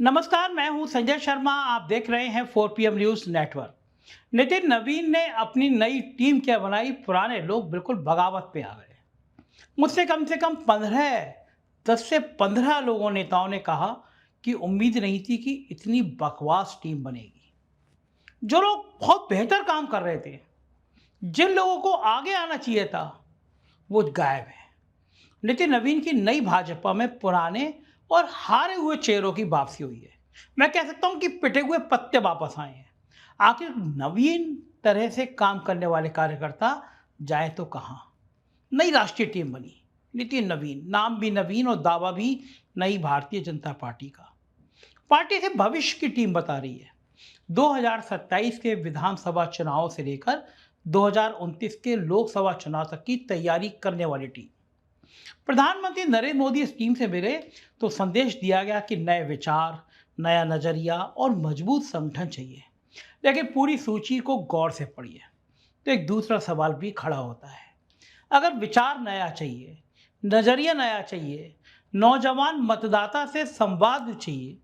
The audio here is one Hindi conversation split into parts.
नमस्कार, मैं हूं संजय शर्मा। आप देख रहे हैं 4 PM न्यूज नेटवर्क। नितिन नवीन ने अपनी नई टीम क्या बनाई, पुराने लोग बिल्कुल बगावत पे आ गए। मुझसे कम से कम 10 से 15 नेताओं ने कहा कि उम्मीद नहीं थी कि इतनी बकवास टीम बनेगी। जो लोग बहुत बेहतर काम कर रहे थे, जिन लोगों को आगे आना चाहिए था, वो गायब है। नितिन नवीन की नई भाजपा में पुराने और हारे हुए चेहरों की वापसी हुई है। मैं कह सकता हूं कि पिटे हुए पत्ते वापस आए हैं। आखिर नवीन तरह से काम करने वाले कार्यकर्ता जाए तो कहां। नई राष्ट्रीय टीम बनी, नितिन नवीन, नाम भी नवीन और दावा भी नई भारतीय जनता पार्टी का। पार्टी से भविष्य की टीम बता रही है। 2027 के विधानसभा चुनाव से लेकर 2029 के लोकसभा चुनाव तक की तैयारी करने वाली टीम। प्रधानमंत्री नरेंद्र मोदी इस टीम से मिले तो संदेश दिया गया कि नए विचार, नया नजरिया और मजबूत संगठन चाहिए। लेकिन पूरी सूची को गौर से पढ़िए तो एक दूसरा सवाल भी खड़ा होता है। अगर विचार नया चाहिए, नजरिया नया चाहिए, नौजवान मतदाता से संवाद चाहिए,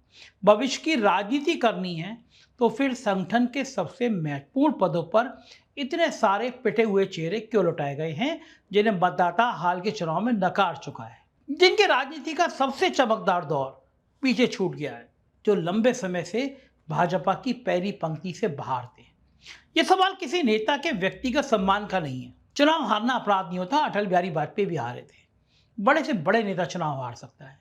भविष्य की राजनीति करनी है, तो फिर संगठन के सबसे महत्वपूर्ण पदों पर इतने सारे पिटे हुए चेहरे क्यों लौटाए गए हैं, जिन्हें मतदाता हाल के चुनाव में नकार चुका है, जिनके राजनीति का सबसे चमकदार दौर पीछे छूट गया है, जो लंबे समय से भाजपा की पहली पंक्ति से बाहर थे। ये सवाल किसी नेता के व्यक्तिगत सम्मान का नहीं है। चुनाव हारना अपराध नहीं होता। अटल बिहारी वाजपेयी भी हारे थे। बड़े से बड़े नेता चुनाव हार सकता है।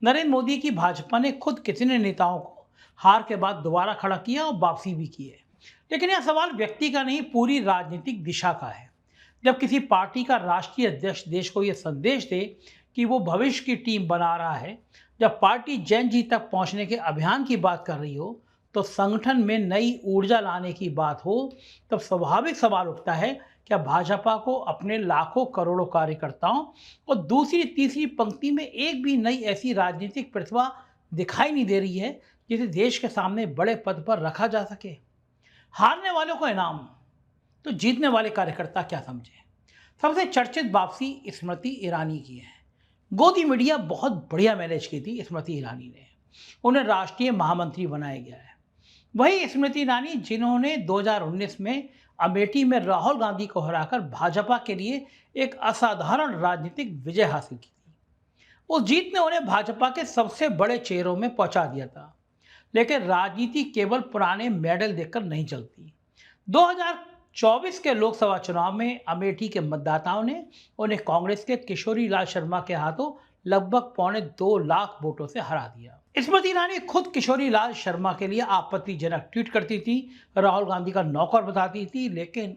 नरेंद्र मोदी की भाजपा ने खुद कितने नेताओं को हार के बाद दोबारा खड़ा किया और वापसी भी की है। लेकिन यह सवाल व्यक्ति का नहीं, पूरी राजनीतिक दिशा का है। जब किसी पार्टी का राष्ट्रीय अध्यक्ष देश को यह संदेश दे कि वो भविष्य की टीम बना रहा है, जब पार्टी जन जी तक पहुंचने के अभियान की बात कर रही हो, तो संगठन में नई ऊर्जा लाने की बात हो, तब स्वाभाविक सवाल उठता है, क्या भाजपा को अपने लाखों करोड़ों कार्यकर्ताओं और दूसरी तीसरी पंक्ति में एक भी नई ऐसी राजनीतिक प्रतिभा दिखाई नहीं दे रही है जिसे देश के सामने बड़े पद पर रखा जा सके। हारने वालों को इनाम, तो जीतने वाले कार्यकर्ता क्या समझे। सबसे चर्चित वापसी स्मृति ईरानी की है। गोदी मीडिया बहुत बढ़िया मैनेज की थी स्मृति ईरानी ने। उन्हें राष्ट्रीय महामंत्री बनाया गया है। वही स्मृति ईरानी जिन्होंने 2019 में अमेठी में राहुल गांधी को हराकर भाजपा के लिए एक असाधारण राजनीतिक विजय हासिल की थी। उस जीत ने उन्हें भाजपा के सबसे बड़े चेहरों में पहुंचा दिया था। लेकिन राजनीति केवल पुराने मेडल देखकर नहीं चलती। 2024 के लोकसभा चुनाव में अमेठी के मतदाताओं ने उन्हें कांग्रेस के किशोरी लाल शर्मा के हाथों लगभग 2.25 लाख वोटों से हरा दिया। स्मृति ईरानी खुद किशोरी लाल शर्मा के लिए आपत्तिजनक ट्वीट करती थी, राहुल गांधी का नौकर बताती थी, लेकिन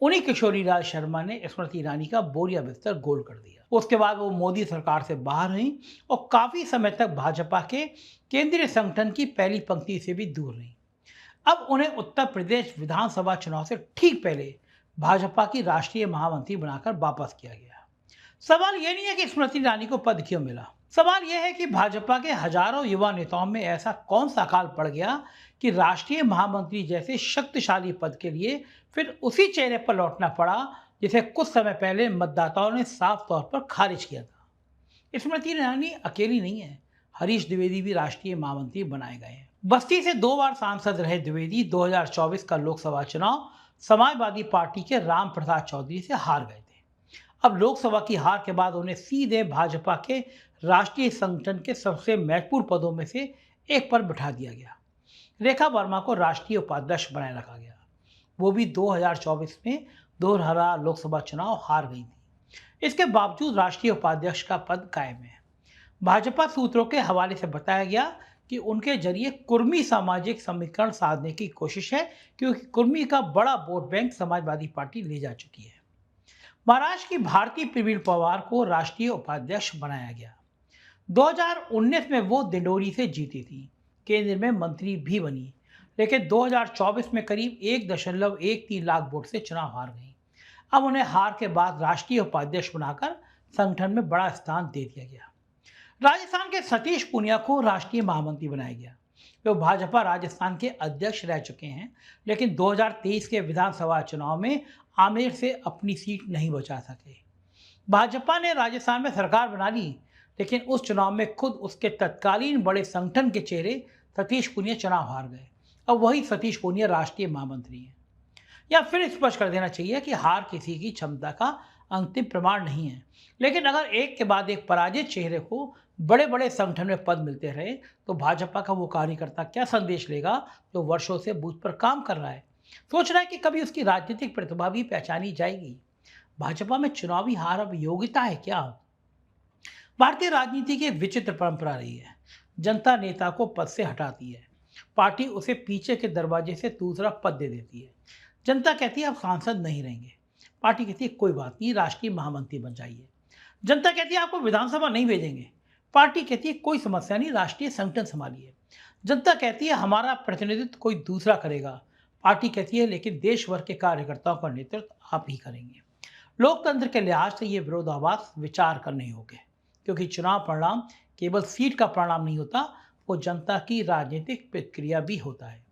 उन्हीं किशोरी लाल शर्मा ने स्मृति ईरानी का बोरिया बिस्तर गोल कर दिया। उसके बाद वो मोदी सरकार से बाहर रही और काफी समय तक भाजपा के केंद्रीय संगठन की पहली पंक्ति से भी दूर रही। अब उन्हें उत्तर प्रदेश विधानसभा चुनाव से ठीक पहले भाजपा की राष्ट्रीय महामंत्री बनाकर वापस किया गया। सवाल यह नहीं है कि स्मृति ईरानी को पद क्यों मिला। सवाल यह है कि भाजपा के हजारों युवा नेताओं में ऐसा कौन सा अकाल पड़ गया कि राष्ट्रीय महामंत्री जैसे शक्तिशाली पद के लिए फिर उसी चेहरे पर लौटना पड़ा जिसे कुछ समय पहले मतदाताओं ने साफ तौर पर खारिज किया था। स्मृति ईरानी अकेली नहीं है। हरीश द्विवेदी भी राष्ट्रीय महामंत्री बनाए गए हैं। बस्ती से 2 बार सांसद रहे द्विवेदी 2024 का लोकसभा चुनाव समाजवादी पार्टी के राम प्रसाद चौधरी से हार गए थे। अब लोकसभा की हार के बाद उन्हें सीधे भाजपा के राष्ट्रीय संगठन के सबसे महत्वपूर्ण पदों में से एक पर बिठा दिया गया। रेखा वर्मा को राष्ट्रीय उपाध्यक्ष बनाए रखा गया। वो भी 2024 में दोहरा लोकसभा चुनाव हार गई थी। इसके बावजूद राष्ट्रीय उपाध्यक्ष का पद कायम है। भाजपा सूत्रों के हवाले से बताया गया कि उनके जरिए कुर्मी सामाजिक समीकरण साधने की कोशिश है, क्योंकि कुर्मी का बड़ा वोट बैंक समाजवादी पार्टी ले जा चुकी है। महाराष्ट्र की भारती प्रवीण पवार को राष्ट्रीय उपाध्यक्ष बनाया गया। 2019 में वो दिंडोरी से जीती थी, केंद्र में मंत्री भी बनी, लेकिन 2024 में करीब 1.13 लाख वोट से चुनाव हार गई। अब उन्हें हार के बाद राष्ट्रीय उपाध्यक्ष बनाकर संगठन में बड़ा स्थान दे दिया गया। राजस्थान के सतीश पूनिया को राष्ट्रीय महामंत्री बनाया गया। वे भाजपा राजस्थान के अध्यक्ष रह चुके हैं, लेकिन 2023 के विधानसभा चुनाव में आमेर से अपनी सीट नहीं बचा सके। भाजपा ने राजस्थान में सरकार बना ली, लेकिन उस चुनाव में खुद उसके तत्कालीन बड़े संगठन के चेहरे सतीश पूनिया चुनाव हार गए। अब वही सतीश पूनिया राष्ट्रीय महामंत्री हैं। या फिर स्पष्ट कर देना चाहिए कि हार किसी की क्षमता का अंतिम प्रमाण नहीं है, लेकिन अगर एक के बाद एक पराजित चेहरे को बड़े बड़े संगठन में पद मिलते रहे तो भाजपा का वो कार्यकर्ता क्या संदेश लेगा जो वर्षों से बूथ पर काम कर रहा है, सोच रहा है कि कभी उसकी राजनीतिक प्रतिभा भी पहचानी जाएगी। भाजपा में चुनावी हार अब योग्यता है क्या? भारतीय राजनीति की एक विचित्र परंपरा रही है। जनता नेता को पद से हटाती है, पार्टी उसे पीछे के दरवाजे से दूसरा पद दे देती है। जनता कहती है आप सांसद नहीं रहेंगे, पार्टी कहती है कोई बात नहीं, राष्ट्रीय महामंत्री बन जाइए। जनता कहती है आपको विधानसभा नहीं भेजेंगे, पार्टी कहती है कोई समस्या नहीं, राष्ट्रीय संगठन संभालिए। जनता कहती है हमारा प्रतिनिधित्व कोई दूसरा करेगा, पार्टी कहती है लेकिन देश भर के कार्यकर्ताओं का नेतृत्व आप ही करेंगे। लोकतंत्र के लिहाज से ये विरोधाभास विचार करने योग्य है, क्योंकि चुनाव परिणाम केवल सीट का परिणाम नहीं होता, वो जनता की राजनीतिक प्रतिक्रिया भी होता है।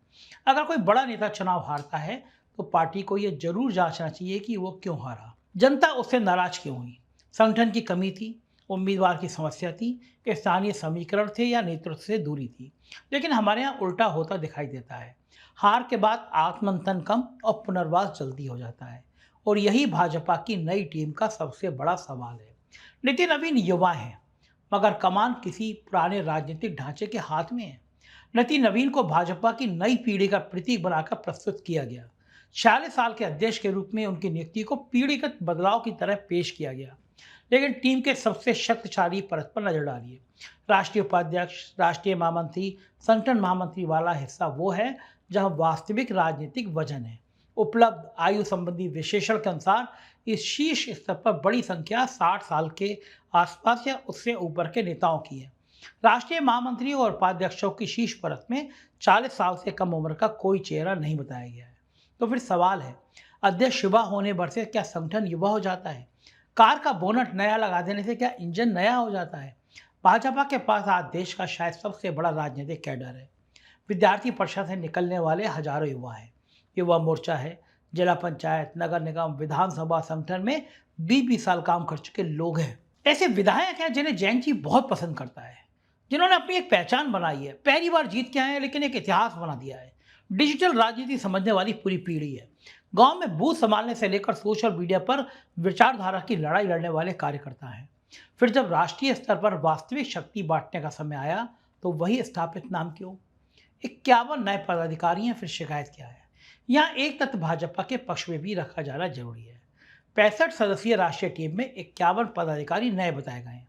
अगर कोई बड़ा नेता चुनाव हारता है तो पार्टी को यह जरूर जांचना चाहिए कि वो क्यों हारा, जनता उससे नाराज क्यों हुई, संगठन की कमी थी, उम्मीदवार की समस्या थी, स्थानीय समीकरण थे या नेतृत्व से दूरी थी। लेकिन हमारे यहाँ उल्टा होता दिखाई देता है। हार के बाद आत्ममंथन कम और पुनर्वास जल्दी हो जाता है, और यही भाजपा की नई टीम का सबसे बड़ा सवाल है। नितिन नवीन युवा हैं, मगर कमान किसी पुराने राजनीतिक ढांचे के हाथ में है। नितिन नवीन को भाजपा की नई पीढ़ी का प्रतीक बनाकर प्रस्तुत किया गया। 46 साल के अध्यक्ष के रूप में उनकी नियुक्ति को पीढ़ीगत बदलाव की तरह पेश किया गया। लेकिन टीम के सबसे शक्तिशाली परत पर नजर डालिए। राष्ट्रीय उपाध्यक्ष, राष्ट्रीय महामंत्री, संगठन महामंत्री वाला हिस्सा वो है जहां वास्तविक राजनीतिक वजन है। उपलब्ध आयु संबंधी विश्लेषण के अनुसार इस शीर्ष स्तर पर बड़ी संख्या 60 साल के आसपास या उससे ऊपर के नेताओं की है। राष्ट्रीय महामंत्रियों और उपाध्यक्षों की शीर्ष परत में 40 साल से कम उम्र का कोई चेहरा नहीं बताया गया है। तो फिर सवाल है, अध्यक्ष युवा होने भर से क्या संगठन युवा हो जाता है? कार का बोनट नया लगा देने से क्या इंजन नया हो जाता है? भाजपा के पास आज देश का शायद सबसे बड़ा राजनीतिक कैडर है। विद्यार्थी परिषद से निकलने वाले हजारों युवा हैं। युवा मोर्चा है, जिला पंचायत, नगर निगम, विधानसभा संगठन में 20-20 साल काम कर चुके लोग हैं। ऐसे विधायक हैं जिन्हें जैन जी बहुत पसंद करता है, जिन्होंने अपनी एक पहचान बनाई है, पहली बार जीत के आए हैं लेकिन एक इतिहास बना दिया है। डिजिटल राजनीति समझने वाली पूरी पीढ़ी है। गांव में बूथ संभालने से लेकर सोशल मीडिया पर विचारधारा की लड़ाई लड़ने वाले कार्यकर्ता हैं। फिर जब राष्ट्रीय स्तर पर वास्तविक शक्ति बांटने का समय आया तो वही स्थापित नाम क्यों? 51 नए पदाधिकारी हैं, फिर शिकायत क्या है? यहाँ एक तथ्य भाजपा के पक्ष में भी रखा जाना जरूरी है। 65 सदस्यीय राष्ट्रीय टीम में 51 पदाधिकारी नए बताए गए हैं।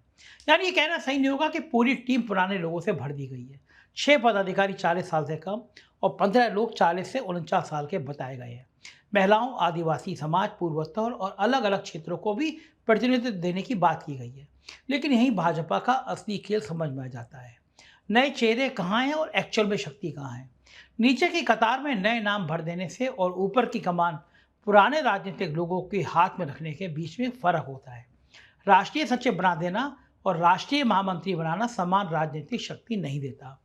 यानी ये कहना सही नहीं होगा कि पूरी टीम पुराने लोगों से भर दी गई है। 6 पदाधिकारी 40 साल से कम और 15 लोग 40 से 49 साल के बताए गए हैं। महिलाओं, आदिवासी समाज, पूर्वोत्तर और अलग अलग क्षेत्रों को भी प्रतिनिधित्व देने की बात की गई है। लेकिन यही भाजपा का असली खेल समझ में आ जाता है। नए चेहरे कहाँ हैं और एक्चुअल में शक्ति कहाँ है? नीचे की कतार में नए नाम भर देने से और ऊपर की कमान पुराने राजनीतिक लोगों के हाथ में रखने के बीच में फर्क होता है। राष्ट्रीय सचिव बना देना और राष्ट्रीय महामंत्री बनाना समान राजनीतिक शक्ति नहीं देता।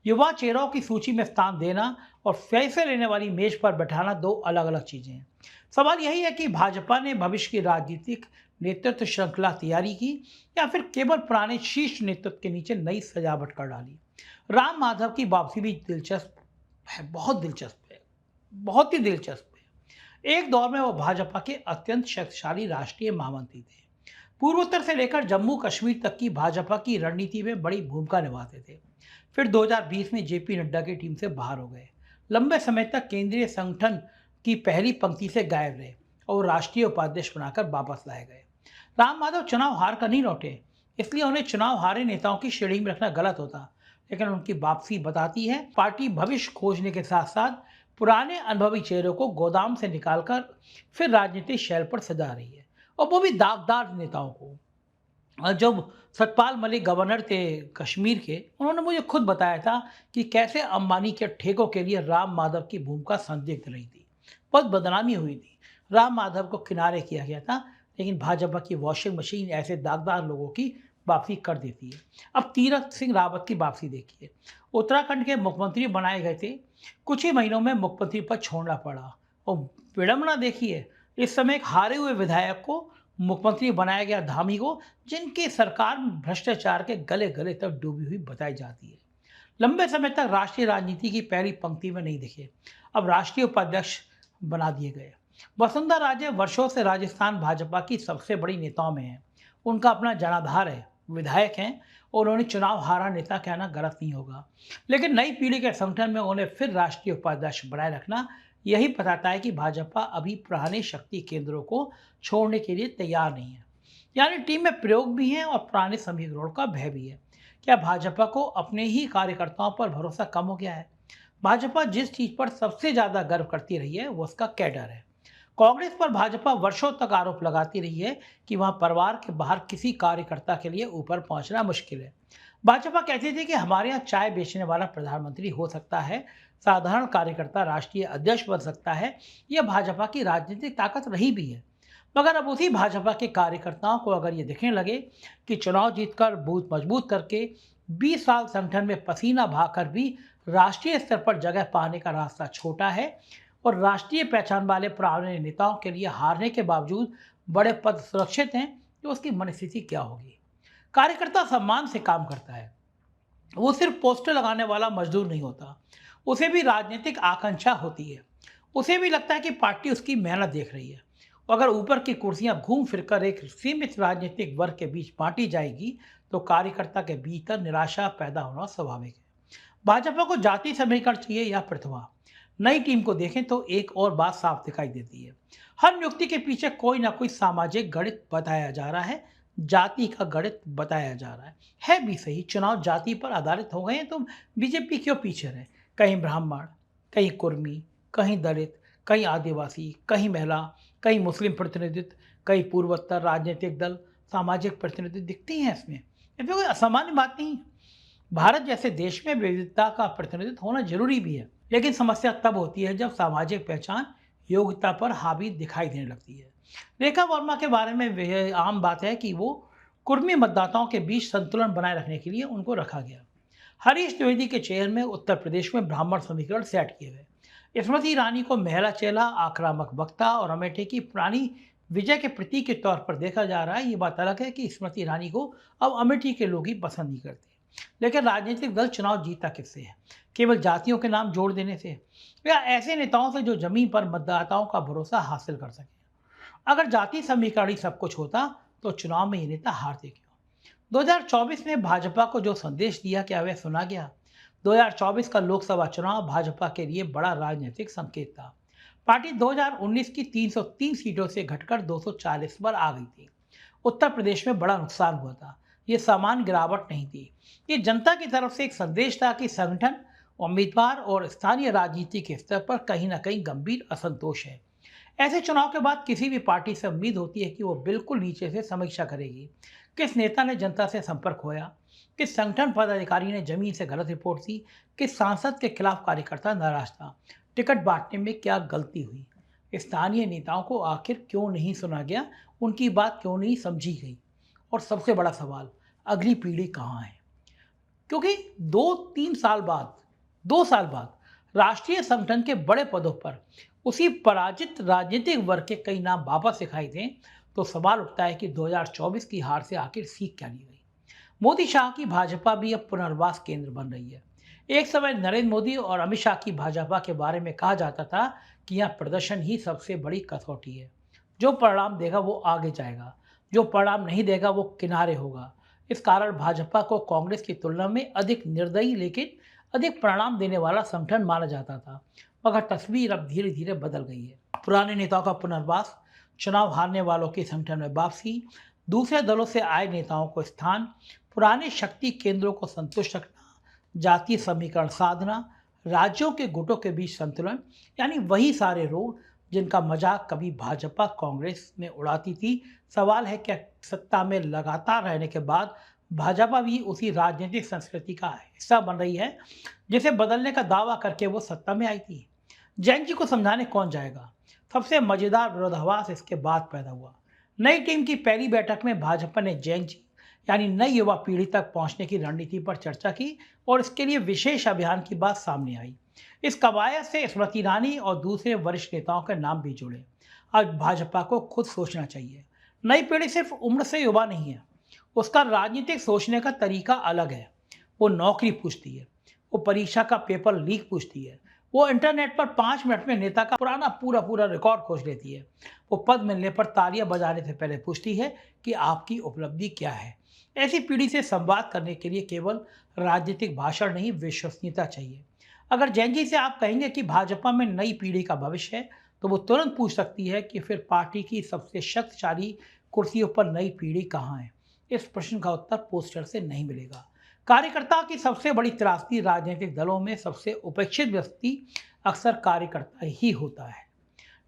युवा चेहरों की सूची में स्थान देना और फैसले लेने वाली मेज पर बैठाना दो अलग अलग चीजें हैं। सवाल यही है कि भाजपा ने भविष्य की राजनीतिक नेतृत्व श्रृंखला तैयारी की या फिर केवल पुराने शीर्ष नेतृत्व के नीचे नई सजावट कर डाली। राम माधव की वापसी भी दिलचस्प है, बहुत दिलचस्प है, बहुत ही दिलचस्प है। एक दौर में वो भाजपा के अत्यंत शक्तिशाली राष्ट्रीय महामंत्री थे। पूर्वोत्तर से लेकर जम्मू कश्मीर तक की भाजपा की रणनीति में बड़ी भूमिका निभाते थे। फिर 2020 में जेपी नड्डा की टीम से बाहर हो गए। लंबे समय तक केंद्रीय संगठन की पहली पंक्ति से गायब रहे और राष्ट्रीय उपाध्यक्ष बनाकर वापस लाए गए। राम माधव चुनाव हार कर नहीं लौटे, इसलिए उन्हें चुनाव हारे नेताओं की श्रेणी में रखना गलत होता। लेकिन उनकी वापसी बताती है पार्टी भविष्य खोजने के साथ साथ पुराने अनुभवी चेहरों को गोदाम से निकालकर फिर राजनीतिक शैल पर सजा रही है, और वो भी दागदार नेताओं को। जब सतपाल मलिक गवर्नर थे कश्मीर के, उन्होंने मुझे खुद बताया था कि कैसे अंबानी के ठेकों के लिए राम माधव की भूमिका संदिग्ध रही थी, बहुत बदनामी हुई थी। राम माधव को किनारे किया गया था, लेकिन भाजपा की वॉशिंग मशीन ऐसे दागदार लोगों की वापसी कर देती है। अब तीरथ सिंह रावत की वापसी देखिए। उत्तराखंड के मुख्यमंत्री बनाए गए थे, कुछ ही महीनों में मुख्यमंत्री पद छोड़ना पड़ा, और विडंबना देखिए, इस समय एक हारे हुए विधायक को मुख्यमंत्री बनाया गया धामी को, जिनकी सरकार भ्रष्टाचार के गले गले तक डूबी हुई बताई जाती है। लंबे समय तक राष्ट्रीय राजनीति की पहली पंक्ति में नहीं दिखे, अब राष्ट्रीय उपाध्यक्ष बना दिए गए। वसुंधरा राजे वर्षों से राजस्थान भाजपा की सबसे बड़ी नेताओं में है। उनका अपना जनाधार है, विधायक हैं और उन्होंने चुनाव हारा नेता कहना गलत नहीं होगा। लेकिन नई पीढ़ी के संगठन में उन्हें फिर राष्ट्रीय उपाध्यक्ष बनाए रखना यही बताता है कि भाजपा अभी पुराने शक्ति केंद्रों को छोड़ने के लिए तैयार नहीं है। यानी टीम में प्रयोग भी है और पुराने समीकरणों का भय भी है। क्या भाजपा को अपने ही कार्यकर्ताओं पर भरोसा कम हो गया है? भाजपा जिस चीज पर सबसे ज्यादा गर्व करती रही है वो उसका कैडर है। कांग्रेस पर भाजपा वर्षों तक आरोप लगाती रही है कि वहां परिवार के बाहर किसी कार्यकर्ता के लिए ऊपर पहुंचना मुश्किल है। भाजपा कहती थी कि हमारे यहाँ चाय बेचने वाला प्रधानमंत्री हो सकता है, साधारण कार्यकर्ता राष्ट्रीय अध्यक्ष बन सकता है। यह भाजपा की राजनीतिक ताकत रही भी है। मगर अब उसी भाजपा के कार्यकर्ताओं को अगर ये दिखने लगे कि चुनाव जीतकर बूथ मजबूत करके 20 साल संगठन में पसीना बहाकर भी राष्ट्रीय स्तर पर जगह पाने का रास्ता छोटा है और राष्ट्रीय पहचान वाले पुराने नेताओं के लिए हारने के बावजूद बड़े पद सुरक्षित हैं, तो उसकी मनस्थिति क्या होगी? कार्यकर्ता सम्मान से काम करता है, वो सिर्फ पोस्टर लगाने वाला मजदूर नहीं होता। उसे भी राजनीतिक आकांक्षा होती है। उसे भी लगता है कि पार्टी उसकी मेहनत देख रही है। अगर ऊपर की कुर्सियां घूम फिरकर एक सीमित राजनीतिक वर्ग के बीच बांटी जाएगी तो कार्यकर्ता के भीतर निराशा पैदा होना स्वाभाविक है। भाजपा को जाति समीकरण चाहिए या प्रतिभा? नई टीम को देखें तो एक और बात साफ दिखाई देती है। हर नियुक्ति के पीछे कोई ना कोई सामाजिक गणित बताया जा रहा है, जाति का गणित बताया जा रहा है भी सही। चुनाव जाति पर आधारित हो गए हैं तो बीजेपी क्यों पीछे रहे? कहीं ब्राह्मण, कहीं कुर्मी, कहीं दलित, कहीं आदिवासी, कहीं महिला, कहीं मुस्लिम प्रतिनिधित्व, कहीं पूर्वोत्तर राजनीतिक दल, सामाजिक प्रतिनिधित्व दिखते हैं इसमें कोई असामान्य बात नहीं। भारत जैसे देश में विविधता का प्रतिनिधित्व होना जरूरी भी है, लेकिन समस्या तब होती है जब सामाजिक पहचान योग्यता पर हावी दिखाई देने लगती है। रेखा वर्मा के बारे में यह आम बात है कि वो कुर्मी मतदाताओं के बीच संतुलन बनाए रखने के लिए उनको रखा गया। हरीश द्विवेदी के चेयर में उत्तर प्रदेश में ब्राह्मण समीकरण सेट किए गए। स्मृति ईरानी को महिला चेला, आक्रामक वक्ता और अमेठी की पुरानी विजय के प्रतीक के तौर पर देखा जा रहा है। ये बात अलग है कि स्मृति ईरानी को अब अमेठी के लोग ही पसंद नहीं करते। लेकिन राजनीतिक दल चुनाव जीता किससे है? केवल जातियों के नाम जोड़ देने से, या ऐसे नेताओं से जो जमीन पर मतदाताओं का भरोसा हासिल कर सके? अगर जाति समीकरण ही सब कुछ होता तो चुनाव में ये नेता हारते क्यों? 2024 में भाजपा को जो संदेश दिया, क्या वह सुना गया? 2024 का लोकसभा चुनाव भाजपा के लिए बड़ा राजनीतिक संकेत था। पार्टी 2019 की 303 सीटों से घटकर 240 पर आ गई थी। उत्तर प्रदेश में बड़ा नुकसान हुआ था। ये सामान्य गिरावट नहीं थी। ये जनता की तरफ से एक संदेश था कि संगठन, उम्मीदवार और स्थानीय राजनीति के स्तर पर कहीं ना कहीं गंभीर असंतोष है। ऐसे चुनाव के बाद किसी भी पार्टी से उम्मीद होती है कि वो बिल्कुल नीचे से समीक्षा करेगी। किस नेता ने जनता से संपर्क खोया? किस संगठन पदाधिकारी ने जमीन से गलत रिपोर्ट दी? किस सांसद के खिलाफ कार्यकर्ता नाराज था? टिकट बांटने में क्या गलती हुई? स्थानीय नेताओं को आखिर क्यों नहीं सुना गया? उनकी बात क्यों नहीं समझी गई? और सबसे बड़ा सवाल, अगली पीढ़ी कहाँ है? क्योंकि 2 साल बाद राष्ट्रीय संगठन के बड़े पदों पर उसी पराजित राजनीतिक वर्ग के कई नाम वापस दिखाई दें तो सवाल उठता है कि 2024 की हार से आखिर सीख क्या ली गई? मोदी शाह की भाजपा भी अब पुनर्वास केंद्र बन रही है। एक समय नरेंद्र मोदी और अमित शाह की भाजपा के बारे में कहा जाता था कि यह प्रदर्शन ही सबसे बड़ी कसौटी है। जो परिणाम देगा वो आगे जाएगा, जो परिणाम नहीं देगा वो किनारे होगा। इस कारण भाजपा को कांग्रेस की तुलना में अधिक निर्दयी लेकिन अधिक परिणाम देने वाला संगठन माना जाता था। मगर तस्वीर अब धीरे धीरे बदल गई है। पुराने नेताओं का पुनर्वास, चुनाव हारने वालों की संगठन में वापसी, दूसरे दलों से आए नेताओं को स्थान, पुराने शक्ति केंद्रों को संतुष्ट रखना, जातीय समीकरण साधना, राज्यों के गुटों के बीच संतुलन, यानी वही सारे रोग जिनका मजाक कभी भाजपा कांग्रेस में उड़ाती थी। सवाल है क्या सत्ता में लगातार रहने के बाद भाजपा भी उसी राजनीतिक संस्कृति का हिस्सा बन रही है जिसे बदलने का दावा करके वो सत्ता में आई थी? जैन जी को समझाने कौन जाएगा? सबसे मजेदार विरोधाभास इसके बाद पैदा हुआ। नई टीम की पहली बैठक में भाजपा ने जैन जी यानी नई युवा पीढ़ी तक पहुंचने की रणनीति पर चर्चा की और इसके लिए विशेष अभियान की बात सामने आई। इस कवायद से स्मृति ईरानी और दूसरे वरिष्ठ नेताओं के नाम भी जुड़े। आज भाजपा को खुद सोचना चाहिए, नई पीढ़ी सिर्फ उम्र से युवा नहीं है, उसका राजनीतिक सोचने का तरीका अलग है। वो नौकरी पूछती है, वो परीक्षा का पेपर लीक पूछती है, वो इंटरनेट पर 5 मिनट में नेता का पुराना पूरा पूरा रिकॉर्ड खोज लेती है। वो पद मिलने पर तालियां बजाने से पहले पूछती है कि आपकी उपलब्धि क्या है। ऐसी पीढ़ी से संवाद करने के लिए केवल राजनीतिक भाषण नहीं, विश्वसनीयता चाहिए। अगर जैनजी से आप कहेंगे कि भाजपा में नई पीढ़ी का भविष्य है, तो वो तुरंत पूछ सकती है कि फिर पार्टी की सबसे शक्तिशाली कुर्सियों पर नई पीढ़ी कहाँ है। इस प्रश्न का उत्तर पोस्टर से नहीं मिलेगा। कार्यकर्ता की सबसे बड़ी त्रासदी राजनीतिक दलों में सबसे उपेक्षित व्यक्ति अक्सर कार्यकर्ता ही होता है।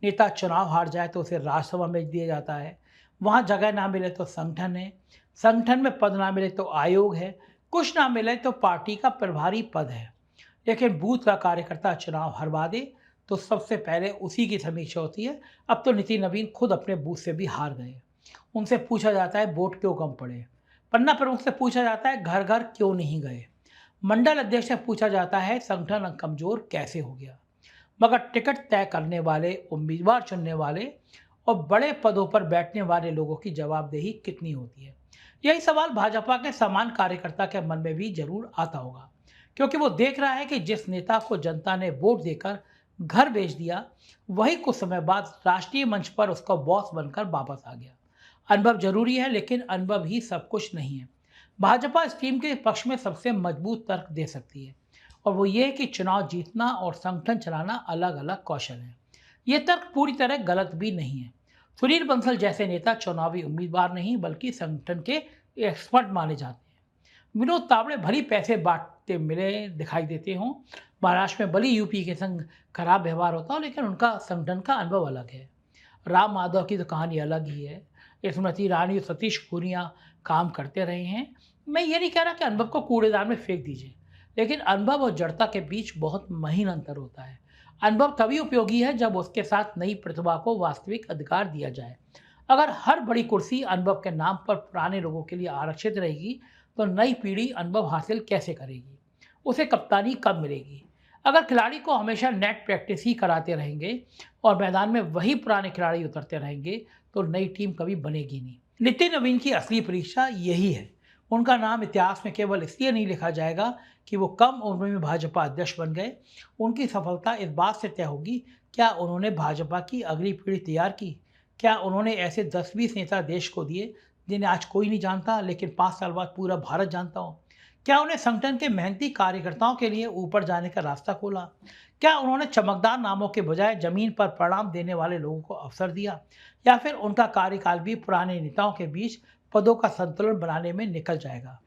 नेता चुनाव हार जाए तो उसे राज्यसभा में दिया जाता है, वहाँ जगह ना मिले तो संगठन है, संगठन में पद ना मिले तो आयोग है, कुछ ना मिले तो पार्टी का प्रभारी पद है। लेकिन बूथ का कार्यकर्ता चुनाव हरवा दे तो सबसे पहले उसी की समीक्षा होती है। अब तो नितिन नवीन खुद अपने बूथ से भी हार गए। उनसे पूछा जाता है वोट क्यों कम पड़े, पन्ना प्रमुख से पूछा जाता है घर घर क्यों नहीं गए, मंडल अध्यक्ष से पूछा जाता है संगठन कमजोर कैसे हो गया। मगर टिकट तय करने वाले, उम्मीदवार चुनने वाले और बड़े पदों पर बैठने वाले लोगों की जवाबदेही कितनी होती है? यही सवाल भाजपा के सामान्य कार्यकर्ता के मन में भी जरूर आता होगा, क्योंकि वो देख रहा है कि जिस नेता को जनता ने वोट देकर घर भेज दिया, वही कुछ समय बाद राष्ट्रीय मंच पर उसका बॉस बनकर वापस आ गया। अनुभव जरूरी है, लेकिन अनुभव ही सब कुछ नहीं है। भाजपा इस टीम के पक्ष में सबसे मजबूत तर्क दे सकती है, और वो ये कि चुनाव जीतना और संगठन चलाना अलग अलग कौशल है। ये तर्क पूरी तरह गलत भी नहीं है। सुनील बंसल जैसे नेता चुनावी उम्मीदवार नहीं बल्कि संगठन के एक्सपर्ट माने जाते हैं। विनोद तावड़े भली पैसे बांटते मिले दिखाई देते हों, महाराष्ट्र में भली यूपी के संग खराब व्यवहार होता हो, लेकिन उनका संगठन का अनुभव अलग है। राम माधव की तो कहानी अलग ही है। स्मृति ईरानी और सतीश पूनिया काम करते रहे हैं। मैं ये नहीं कह रहा कि अनुभव को कूड़ेदान में फेंक दीजिए, लेकिन अनुभव और जड़ता के बीच बहुत महीन अंतर होता है। अनुभव तभी उपयोगी है जब उसके साथ नई प्रतिभा को वास्तविक अधिकार दिया जाए। अगर हर बड़ी कुर्सी अनुभव के नाम पर पुराने लोगों के लिए आरक्षित रहेगी, तो नई पीढ़ी अनुभव हासिल कैसे करेगी? उसे कप्तानी कब मिलेगी? अगर खिलाड़ी को हमेशा नेट प्रैक्टिस ही कराते रहेंगे और मैदान में वही पुराने खिलाड़ी उतरते रहेंगे, तो नई टीम कभी बनेगी नहीं। नितिन नवीन की असली परीक्षा यही है। उनका नाम इतिहास में केवल इसलिए नहीं लिखा जाएगा कि वो कम उम्र में भाजपा अध्यक्ष बन गए। उनकी सफलता इस बात से तय होगी, क्या उन्होंने भाजपा की अगली पीढ़ी तैयार की? क्या उन्होंने ऐसे 10-20 नेता देश को दिए जिन्हें आज कोई नहीं जानता, लेकिन 5 साल बाद पूरा भारत जानता हो? क्या उन्हें संगठन के मेहनती कार्यकर्ताओं के लिए ऊपर जाने का रास्ता खोला? क्या उन्होंने चमकदार नामों के बजाय जमीन पर परिणाम देने वाले लोगों को अवसर दिया? या फिर उनका कार्यकाल भी पुराने नेताओं के बीच पदों का संतुलन बनाने में निकल जाएगा?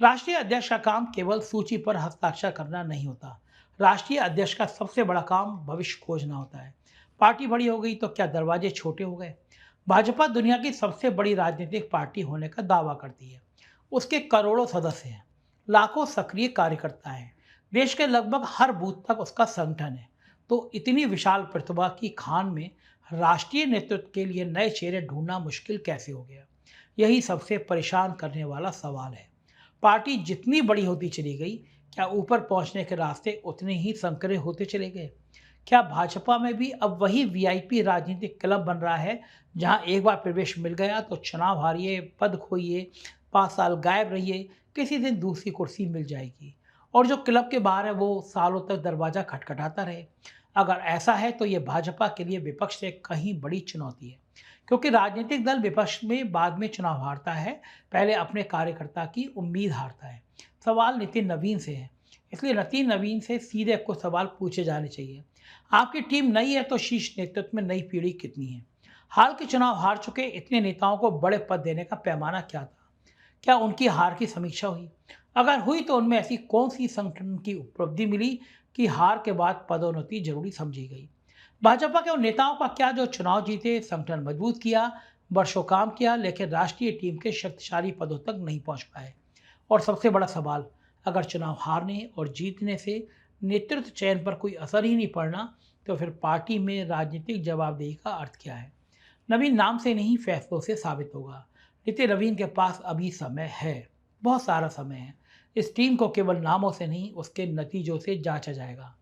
राष्ट्रीय अध्यक्ष का काम केवल सूची पर हस्ताक्षर करना नहीं होता। राष्ट्रीय अध्यक्ष का सबसे बड़ा काम भविष्य खोजना होता है। पार्टी बड़ी हो गई तो क्या दरवाजे छोटे हो गए? भाजपा दुनिया की सबसे बड़ी राजनीतिक पार्टी होने का दावा करती है। उसके करोड़ों सदस्य हैं, लाखों सक्रिय कार्यकर्ता हैं, देश के लगभग हर बूथ तक उसका संगठन है। तो इतनी विशाल प्रतिभा की खान में राष्ट्रीय नेतृत्व के लिए नए चेहरे ढूंढना मुश्किल कैसे हो गया? यही सबसे परेशान करने वाला सवाल है। पार्टी जितनी बड़ी होती चली गई, क्या ऊपर पहुंचने के रास्ते उतने ही संकरे होते चले गए? क्या भाजपा में भी अब वही वीआईपी राजनीतिक क्लब बन रहा है, जहां एक बार प्रवेश मिल गया तो चुनाव हारिए, पद खोइए, 5 साल गायब रहिए, किसी दिन दूसरी कुर्सी मिल जाएगी, और जो क्लब के बाहर है वो सालों तक दरवाजा खटखटाता रहे? अगर ऐसा है तो ये भाजपा के लिए विपक्ष से कहीं बड़ी चुनौती है, क्योंकि राजनीतिक दल विपक्ष में बाद में चुनाव हारता है, पहले अपने कार्यकर्ता की उम्मीद हारता है। सवाल नितिन नवीन से है, इसलिए नितिन नवीन से सीधे कुछ सवाल पूछे जाने चाहिए। आपकी टीम नई है तो शीर्ष नेतृत्व में नई पीढ़ी कितनी है? हाल के चुनाव हार चुके इतने नेताओं को बड़े पद देने का पैमाना क्या था? क्या उनकी हार की समीक्षा हुई? अगर हुई तो उनमें ऐसी कौन सी संगठन की उपलब्धि मिली कि हार के बाद पदोन्नति जरूरी समझी गई? भाजपा के उन नेताओं का क्या जो चुनाव जीते, संगठन मजबूत किया, वर्षों काम किया, लेकिन राष्ट्रीय टीम के शक्तिशाली पदों तक नहीं पहुंच पाए? और सबसे बड़ा सवाल, अगर चुनाव हारने और जीतने से नेतृत्व चयन पर कोई असर ही नहीं पड़ना, तो फिर पार्टी में राजनीतिक जवाबदेही का अर्थ क्या है? नवीन नाम से नहीं, फैसलों से साबित होगा। नितिन नवीन के पास अभी समय है, बहुत सारा समय है। इस टीम को केवल नामों से नहीं, उसके नतीजों से जांचा जाएगा।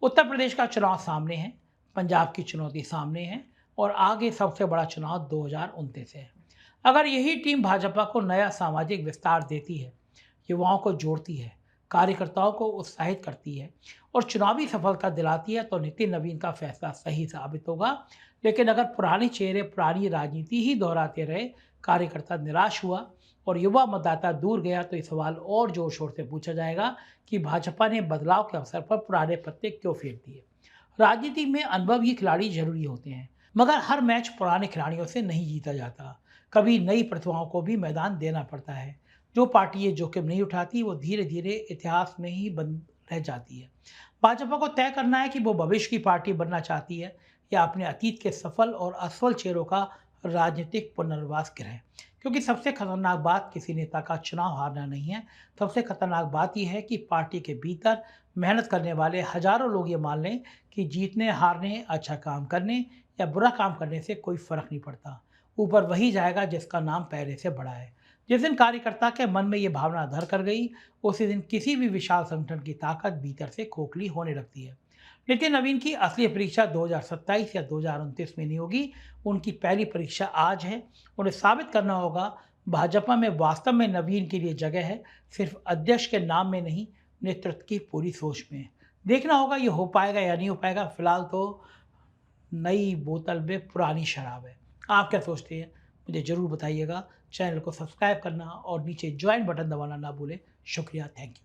उत्तर प्रदेश का चुनाव सामने है, पंजाब की चुनौती सामने है, और आगे सबसे बड़ा चुनाव 2029 है। अगर यही टीम भाजपा को नया सामाजिक विस्तार देती है, युवाओं को जोड़ती है, कार्यकर्ताओं को उत्साहित करती है और चुनावी सफलता दिलाती है, तो नितिन नवीन का फैसला सही साबित होगा। लेकिन अगर पुराने चेहरे पुरानी राजनीति ही दोहराते रहे, कार्यकर्ता निराश हुआ और युवा मतदाता दूर गया, तो ये सवाल और जोर शोर से पूछा जाएगा कि भाजपा ने बदलाव के अवसर पर पुराने पत्ते क्यों फेर दिए। राजनीति में अनुभवी खिलाड़ी जरूरी होते हैं, मगर हर मैच पुराने खिलाड़ियों से नहीं जीता जाता। कभी नई प्रतिभाओं को भी मैदान देना पड़ता है। जो पार्टी ये जोखिम नहीं उठाती, वो धीरे धीरे इतिहास में ही बन रह जाती है। भाजपा को तय करना है कि वो भविष्य की पार्टी बनना चाहती है या अपने अतीत के सफल और असफल चेहरों का राजनीतिक पुनर्वास गृह। क्योंकि सबसे खतरनाक बात किसी नेता का चुनाव हारना नहीं है, सबसे खतरनाक बात यह है कि पार्टी के भीतर मेहनत करने वाले हजारों लोग ये मान लें कि जीतने हारने, अच्छा काम करने या बुरा काम करने से कोई फर्क नहीं पड़ता। ऊपर वही जाएगा जिसका नाम पहले से बड़ा है। जिस दिन कार्यकर्ता के मन में ये भावना घर कर गई, उसी दिन किसी भी विशाल संगठन की ताकत भीतर से खोखली होने लगती है। नितिन नवीन की असली परीक्षा 2027 या 2029 में नहीं होगी, उनकी पहली परीक्षा आज है। उन्हें साबित करना होगा भाजपा में वास्तव में नवीन के लिए जगह है, सिर्फ अध्यक्ष के नाम में नहीं, नेतृत्व की पूरी सोच में। देखना होगा ये हो पाएगा या नहीं हो पाएगा। फिलहाल तो नई बोतल में पुरानी शराब है। आप क्या सोचते हैं, मुझे ज़रूर बताइएगा। चैनल को सब्सक्राइब करना और नीचे ज्वाइन बटन दबाना ना भूलें। शुक्रिया, थैंक यू।